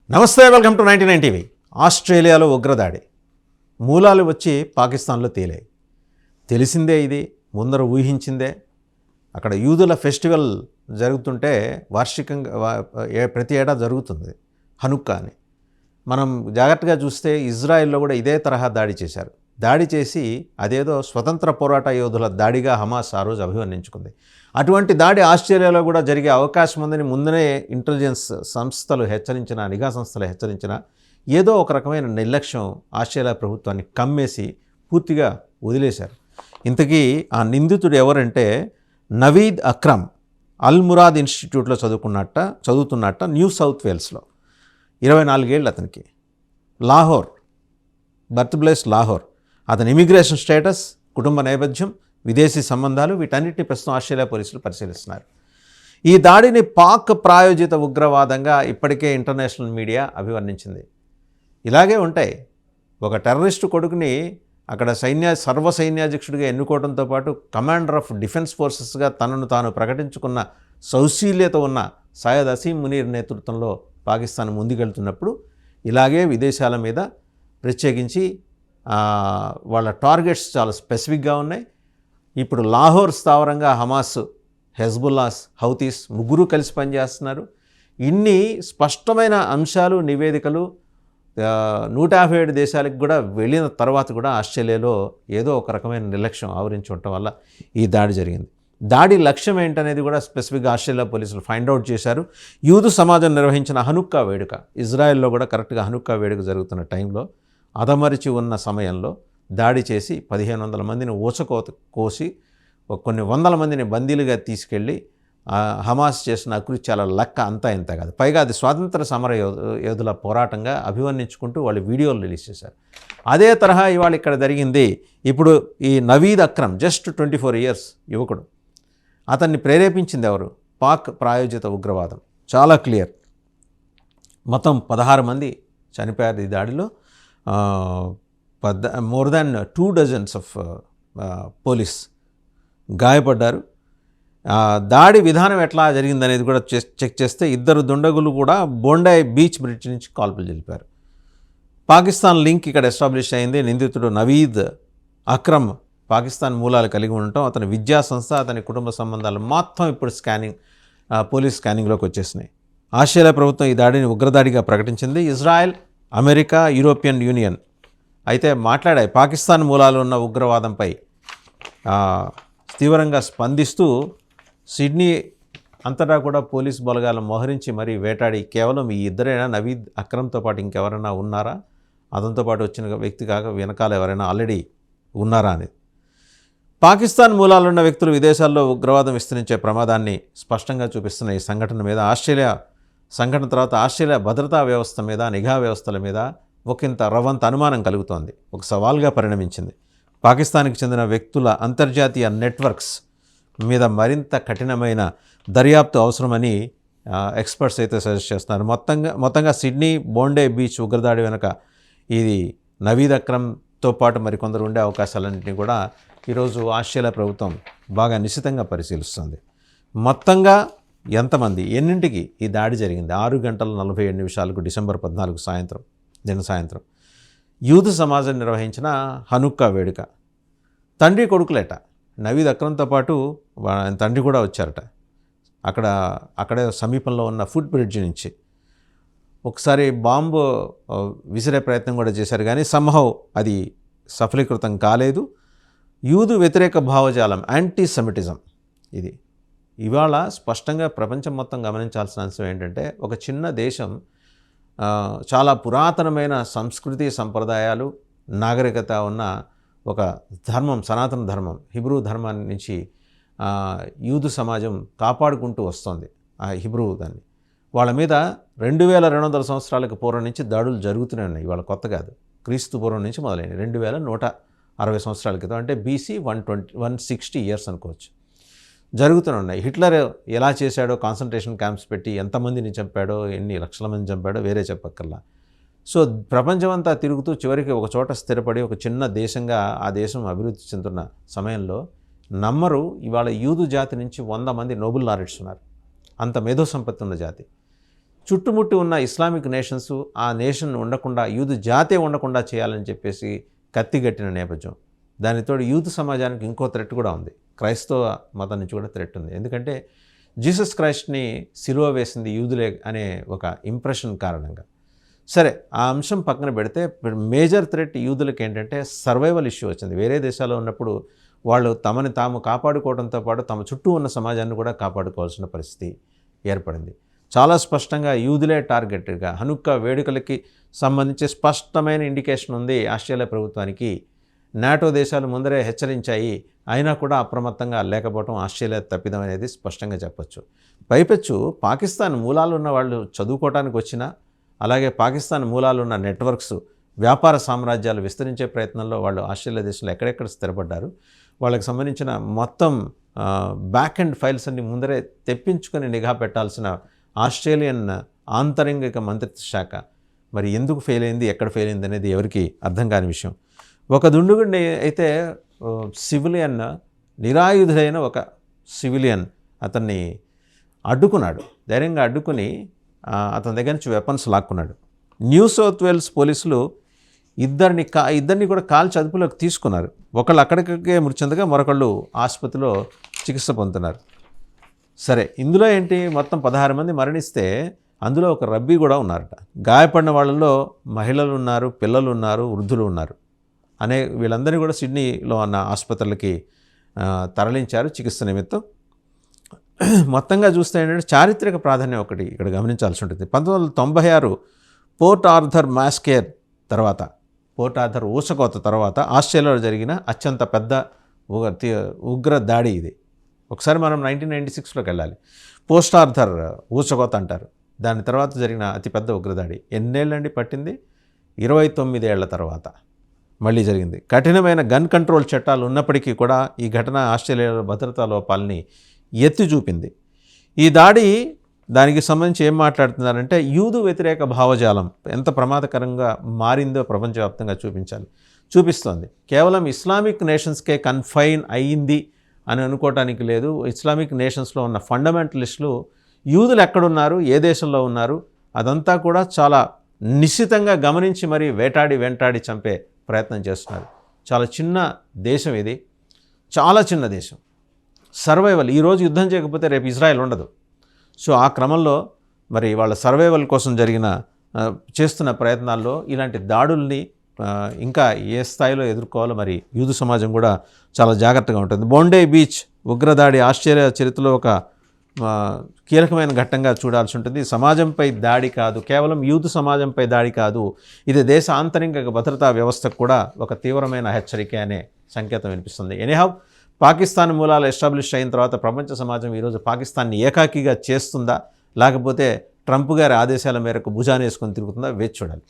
నమస్తే, welcome to 99 TV. ఆస్ట్రేలియాలో ఉగ్రదాడి మూలాలు వచ్చి పాకిస్తాన్లో తేలాయి. తెలిసిందే, ఇది ముందర ఊహించిందే. అక్కడ యూదుల ఫెస్టివల్ జరుగుతుంటే వార్షికంగా ప్రతి ఏటా జరుగుతుంది హనుక్కా అని. మనం జాగ్రత్తగా చూస్తే ఇజ్రాయెల్లో కూడా ఇదే తరహా దాడి చేశారు. దాడి చేసి అదేదో స్వతంత్ర పోరాట యోధుల దాడిగా హమాస్ ఆ రోజు అభివర్ణించుకుంది. అటువంటి దాడి ఆస్ట్రేలియాలో కూడా జరిగే అవకాశం ఉందని ముందనే ఇంటెలిజెన్స్ సంస్థలు హెచ్చరించిన, నిఘా సంస్థలు హెచ్చరించిన ఏదో ఒక రకమైన నిర్లక్ష్యం ఆస్ట్రేలియా ప్రభుత్వాన్ని కమ్మేసి పూర్తిగా వదిలేశారు. ఇంతకీ ఆ నిందితుడు ఎవరంటే నవీద్ అక్రమ్ అల్ మురాద్ ఇన్స్టిట్యూట్లో చదువుతున్నట్ట న్యూ సౌత్ వేల్స్లో. 24 ఏళ్ళు అతనికి. Lahore, birth place Lahore. అతని ఇమిగ్రేషన్ స్టేటస్, కుటుంబ నేపథ్యం, విదేశీ సంబంధాలు వీటన్నిటిని ప్రస్తుతం ఆస్ట్రేలియా పోలీసులు పరిశీలిస్తున్నారు. ఈ దాడిని పాక్ ప్రాయోజిత ఉగ్రవాదంగా ఇప్పటికే ఇంటర్నేషనల్ మీడియా అభివర్ణించింది. ఇలాగే ఉంటాయి. ఒక టెర్రరిస్టు కొడుకుని అక్కడ సర్వ సైన్యాధ్యక్షుడిగా ఎన్నుకోవడంతో పాటు కమాండర్ ఆఫ్ డిఫెన్స్ ఫోర్సెస్గా తనను తాను ప్రకటించుకున్న సౌశీల్యత ఉన్న సయ్యద్ అసీం మునీర్ నేతృత్వంలో పాకిస్తాన్ ముందుకెళ్తున్నప్పుడు ఇలాగే విదేశాల మీద ప్రత్యేకించి వాళ్ళ టార్గెట్స్ చాలా స్పెసిఫిక్గా ఉన్నాయి. ఇప్పుడు లాహోర్ స్థావరంగా హమాస్, హెజ్బుల్లాస్, హౌతీస్ ముగ్గురు కలిసి పనిచేస్తున్నారు. ఇన్ని స్పష్టమైన అంశాలు, నివేదికలు 157 దేశాలకు కూడా వెళ్ళిన తర్వాత కూడా ఆస్ట్రేలియాలో ఏదో ఒక రకమైన నిర్లక్ష్యం ఆవరించి ఉండటం వల్ల ఈ దాడి జరిగింది. దాడి లక్ష్యం ఏంటనేది కూడా స్పెసిఫిక్గా ఆస్ట్రేలియా పోలీసులు ఫైండ్ అవుట్ చేశారు. యూదు సమాజం నిర్వహించిన హనుక్కా వేడుక, ఇజ్రాయెల్లో కూడా కరెక్ట్గా హనుక్కా వేడుక జరుగుతున్న టైంలో అదమరిచి ఉన్న సమయంలో దాడి చేసి 1500 మందిని కోసి కొన్ని వందల మందిని బందీలుగా తీసుకెళ్ళి హమాస్ చేసిన అకృత్యాల లెక్క అంతా ఇంత కాదు. పైగా అది స్వాతంత్ర సమర యోధుల పోరాటంగా అభివర్ణించుకుంటూ వాళ్ళు వీడియోలు రిలీజ్ చేశారు. అదే తరహా ఇవాళ ఇక్కడ జరిగింది. ఇప్పుడు ఈ నవీద్ అక్రమ్ జస్ట్ 24 ఇయర్స్ యువకుడు. అతన్ని ప్రేరేపించింది ఎవరు? పాక్ ప్రాయోజిత ఉగ్రవాదం. చాలా క్లియర్. మొత్తం 16 మంది చనిపోయారు ఈ దాడిలో. More than 2 dozens of police గాయపడ్డారు. దాడి విధానం ఎట్లా జరిగిందనేది కూడా చెక్ చేస్తే 2 దుండగులు కూడా బొండాయి బీచ్ బ్రిడ్జ్ నుంచి కాల్పులు జరిపారు. పాకిస్తాన్ లింక్ ఇక్కడ ఎస్టాబ్లిష్ అయింది. నిందితుడు నవీద్ అక్రమ్ పాకిస్తాన్ మూలాలు కలిగి ఉండటం, అతని విద్యా సంస్థ, అతని కుటుంబ సంబంధాలు మొత్తం ఇప్పుడు పోలీస్ స్కానింగ్లోకి వచ్చేసినాయి. ఆస్ట్రేలియా ప్రభుత్వం ఈ దాడిని ఉగ్రదాడిగా ప్రకటించింది. ఇజ్రాయెల్, అమెరికా, యూరోపియన్ యూనియన్ అయితే మాట్లాడాయి. పాకిస్తాన్ మూలాలు ఉన్న ఉగ్రవాదంపై తీవ్రంగా స్పందిస్తూ సిడ్నీ అంతటా కూడా పోలీస్ బలగాలను మోహరించి మరీ వేటాడి కేవలం ఈ ఇద్దరైనా, నవీద్ అక్రమ్తో పాటు ఇంకెవరైనా ఉన్నారా, అతనితో పాటు వచ్చిన వ్యక్తి కాక వెనకాల ఎవరైనా ఆల్రెడీ ఉన్నారా అని. పాకిస్తాన్ మూలాలున్న వ్యక్తులు విదేశాల్లో ఉగ్రవాదం విస్తరించే ప్రమాదాన్ని స్పష్టంగా చూపిస్తున్న ఈ సంఘటన మీద సంఘటన తర్వాత ఆస్ట్రేలియా భద్రతా వ్యవస్థ మీద, నిఘా వ్యవస్థల మీద ఒకంత రవంత అనుమానం కలుగుతోంది. ఒక సవాల్గా పరిణమించింది. పాకిస్తాన్కి చెందిన వ్యక్తుల అంతర్జాతీయ నెట్వర్క్స్ మీద మరింత కఠినమైన దర్యాప్తు అవసరమని ఎక్స్పర్ట్స్ అయితే సజెస్ట్ చేస్తున్నారు. మొత్తంగా సిడ్నీ బోండే బీచ్ ఉగ్రదాడి వెనుక ఇది నవీద్ అక్రమ్తో పాటు మరికొందరు ఉండే అవకాశాలన్నింటినీ కూడా ఈరోజు ఆస్ట్రేలియా ప్రభుత్వం బాగా నిశితంగా పరిశీలిస్తుంది. మొత్తంగా ఎంతమంది, ఎన్నింటికి ఈ దాడి జరిగింది? 6:47 డిసెంబర్ 14 సాయంత్రం యూదు సమాజం నిర్వహించిన హనుక్కా వేడుక. తండ్రి కొడుకులేట. నవీద్ అక్రమ్తో పాటు తండ్రి కూడా వచ్చారట. అక్కడే సమీపంలో ఉన్న ఫుట్ బ్రిడ్జ్ నుంచి ఒకసారి బాంబు విసిరే ప్రయత్నం కూడా చేశారు, కానీ సంహౌ అది సఫలీకృతం కాలేదు. యూదు వ్యతిరేక భావజాలం, యాంటీ సెమిటిజం ఇది ఇవాళ స్పష్టంగా ప్రపంచం మొత్తం గమనించాల్సిన అంశం ఏంటంటే, ఒక చిన్న దేశం చాలా పురాతనమైన సంస్కృతి, సంప్రదాయాలు, నాగరికత ఉన్న ఒక ధర్మం, సనాతన ధర్మం, హిబ్రూ ధర్మాన్ని నుంచి యూదు సమాజం కాపాడుకుంటూ వస్తుంది. ఆ హిబ్రూ దాన్ని వాళ్ళ మీద 2200 సంవత్సరాలకు పూర్వం నుంచి దాడులు జరుగుతూనే ఉన్నాయి. ఇవాళ కొత్త కాదు, క్రీస్తు పూర్వం నుంచి మొదలైనవి. 2160 సంవత్సరాల క్రితం, అంటే బీసీ 160 ఇయర్స్ అనుకోవచ్చు, జరుగుతూనే ఉన్నాయి. హిట్లర్ ఎలా చేశాడో, కాన్సన్ట్రేషన్ క్యాంప్స్ పెట్టి ఎంతమందిని చంపాడో, ఎన్ని లక్షల మంది చంపాడో వేరే చెప్పక్కర్లా. సో ప్రపంచమంతా తిరుగుతూ చివరికి ఒక చోట స్థిరపడి ఒక చిన్న దేశంగా ఆ దేశం అభివృద్ధి చెందుతున్న సమయంలో నమ్మరు, ఇవాళ యూదు జాతి నుంచి 100 మంది నోబెల్ లారెట్స్ ఉన్నారు. అంత మేధో సంపత్తి ఉన్న జాతి. చుట్టుముట్టి ఉన్న ఇస్లామిక్ నేషన్స్ ఆ నేషన్ ఉండకుండా, యూదు జాతే ఉండకుండా చేయాలని చెప్పేసి కత్తిగట్టిన నేపథ్యం. దానితోడు యూత్ సమాజానికి ఇంకో థ్రెట్ కూడా ఉంది. క్రైస్తవ మతం నుంచి కూడా థ్రెట్ ఉంది. ఎందుకంటే జీసస్ క్రైస్ట్ని సిలువ వేసింది యూదులే అనే ఒక ఇంప్రెషన్ కారణంగా. సరే, ఆ అంశం పక్కన పెడితే మేజర్ థ్రెట్ యూదులకు ఏంటంటే సర్వైవల్ ఇష్యూ వచ్చింది. వేరే దేశాల్లో ఉన్నప్పుడు వాళ్ళు తమని తాము కాపాడుకోవడంతో పాటు తమ చుట్టూ ఉన్న సమాజాన్ని కూడా కాపాడుకోవాల్సిన పరిస్థితి ఏర్పడింది. చాలా స్పష్టంగా యూదులే టార్గెట్గా హనుక్కా వేడుకలకి సంబంధించి స్పష్టమైన ఇండికేషన్ ఉంది ఆస్ట్రేలియా ప్రభుత్వానికి. నాటో దేశాలు ముందరే హెచ్చరించాయి, అయినా కూడా అప్రమత్తంగా లేకపోవడం ఆస్ట్రేలియా తప్పిదం అనేది స్పష్టంగా చెప్పొచ్చు. పైపెచ్చు పాకిస్తాన్ మూలాలు ఉన్న వాళ్ళు చదువుకోవడానికి వచ్చినా, అలాగే పాకిస్తాన్ మూలాలు ఉన్న నెట్వర్క్స్, వ్యాపార సామ్రాజ్యాలు విస్తరించే ప్రయత్నంలో వాళ్ళు ఆస్ట్రేలియా దేశంలో ఎక్కడెక్కడ స్థిరపడ్డారు, వాళ్ళకి సంబంధించిన మొత్తం బ్యాక్ అండ్ ఫైల్స్ అన్ని ముందరే తెప్పించుకొని నిఘా పెట్టాల్సిన ఆస్ట్రేలియన్ ఆంతరంగిక మంత్రిత్వ శాఖ మరి ఎందుకు ఫెయిల్ అయింది, ఎక్కడ ఫెయిల్ అయింది అనేది ఎవరికి అర్థం కాని విషయం. ఒక దుండుగుండి అయితే సివిలియన్, నిరాయుధుడైన ఒక సివిలియన్ అతన్ని అడ్డుకున్నాడు. ధైర్యంగా అడ్డుకుని అతని దగ్గర నుంచి వెపన్స్ లాక్కున్నాడు. న్యూ సౌత్ వేల్స్ పోలీసులు ఇద్దరిని కూడా కాల్చి అదుపులోకి తీసుకున్నారు. ఒకళ్ళు అక్కడికే మృతి చెందగా మరొకళ్ళు ఆసుపత్రిలో చికిత్స పొందుతున్నారు. సరే, ఇందులో ఏంటి, మొత్తం 16 మంది మరణిస్తే అందులో ఒక రబ్బీ కూడా ఉన్నారట. గాయపడిన వాళ్ళలో మహిళలు ఉన్నారు, పిల్లలు ఉన్నారు, వృద్ధులు ఉన్నారు. వీళ్ళందరినీ కూడా సిడ్నీలో ఉన్న ఆసుపత్రులకి తరలించారు చికిత్స నిమిత్తం. మొత్తంగా చూస్తే ఏంటంటే చారిత్రక ప్రాధాన్యం ఒకటి ఇక్కడ గమనించాల్సి ఉంటుంది. 1996 పోర్ట్ ఆర్థర్ మాస్కేర్ తర్వాత, పోర్ట్ ఆర్థర్ ఊచకోత తర్వాత ఆస్ట్రేలియాలో జరిగిన అత్యంత పెద్ద ఉగ్ర దాడి ఇది. ఒకసారి మనం 1996లోకి వెళ్ళాలి. పోస్ట్ ఆర్థర్ ఊచకోత అంటారు. దాని తర్వాత జరిగిన అతిపెద్ద ఉగ్రదాడి ఎన్నేళ్ళండి పట్టింది? 29 ఏళ్ల తర్వాత మళ్ళీ జరిగింది. కఠినమైన గన్ కంట్రోల్ చట్టాలు ఉన్నప్పటికీ కూడా ఈ ఘటన ఆస్ట్రేలియాలో భద్రతా లోపాలని ఎత్తి చూపింది. ఈ దానికి సంబంధించి ఏం మాట్లాడుతున్నారంటే యూదు వ్యతిరేక భావజాలం ఎంత ప్రమాదకరంగా మారిందో ప్రపంచవ్యాప్తంగా చూపిస్తోంది. కేవలం ఇస్లామిక్ నేషన్స్కే కన్ఫైన్ అయ్యింది అని అనుకోవటానికి లేదు. ఇస్లామిక్ నేషన్స్లో ఉన్న ఫండమెంటలిస్టులు యూదులు ఎక్కడున్నారు, ఏ దేశంలో ఉన్నారు, అదంతా కూడా చాలా నిశ్చితంగా గమనించి మరీ వెంటాడి చంపే ప్రయత్నం చేస్తున్నారు. చాలా చిన్న దేశం ఇది, చాలా చిన్న దేశం. సర్వైవల్, ఈరోజు యుద్ధం చేయకపోతే రేపు ఇజ్రాయెల్ ఉండదు. సో ఆ క్రమంలో మరి వాళ్ళ సర్వైవల్ కోసం చేస్తున్న ప్రయత్నాల్లో ఇలాంటి దాడుల్ని ఇంకా ఏ స్థాయిలో ఎదుర్కోవాలో మరి యూదు సమాజం కూడా చాలా జాగ్రత్తగా ఉంటుంది. బోండే బీచ్ ఉగ్రదాడి ఆస్ట్రేలియా చరిత్రలో ఒక కీలకమైన ఘట్టంగా చూడాల్సి ఉంటుంది. సమాజంపై దాడి కాదు, కేవలం యూదు సమాజంపై దాడి కాదు, ఇది దేశ ఆంతరిక భద్రతా వ్యవస్థకు కూడా ఒక తీవ్రమైన హెచ్చరిక అనే సంకేతం వినిపిస్తుంది. ఎనీహౌ, పాకిస్తాన్ మూలాలు ఎస్టాబ్లిష్ అయిన తర్వాత ప్రపంచ సమాజం ఈరోజు పాకిస్తాన్ని ఏకాకిగా చేస్తుందా, లేకపోతే ట్రంప్ గారి ఆదేశాల మేరకు భుజానేసుకొని తిరుగుతుందా వేచి చూడాలి.